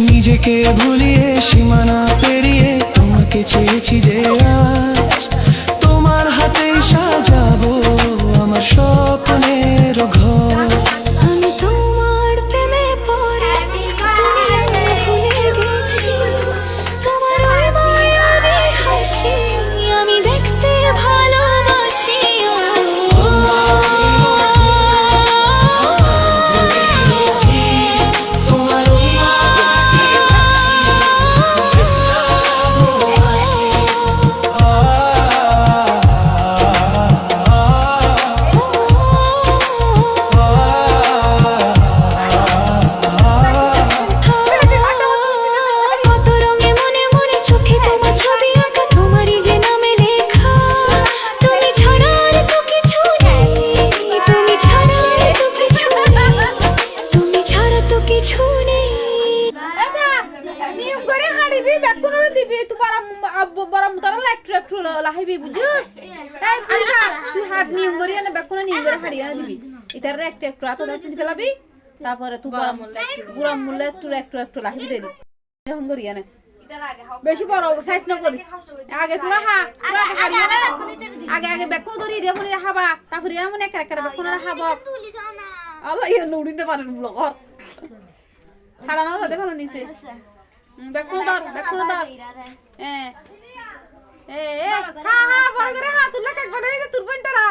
নিজেকে ভুলিয়ে সীমানা পেরিয়ে তোমাকে চেয়েছি যে আজ তোমার হাতেই সাজাবো আমার স্বপ্নের ঘর। আমি তোমার প্রেমে পড়ে দুনিয়া ভুলে গেছি, তোমার ওই মায়াবী হাসি আমি দেখতে ভালোবাসি। লাহিবি বুঝুস তুই হাত নিয়ম করি না বেকুন নিয়ম করে হাড়িয়া দিবি এটার একটু একটু আতো দাঁত দিতে লাবি তারপরে তুই গুড়া মূল্য একটু একটু একটু লাহিবি দেবি এরকম করিয়া না বেশি বড় সাইজ না করিস আগে তোরা হাড়িয়া না আগে আগে বেকুন ধরি রে মনে হাবা তারপরে এমন এক এক বেকুন হাবা আল্লাহ ইয়া নুড়িতে পারেন ব্লগর হাড়া না দেখো নিচে বেকুন ধর হ্যাঁ হ্যাঁ বড় করে তুই লাগে একবার তোর বোন তারা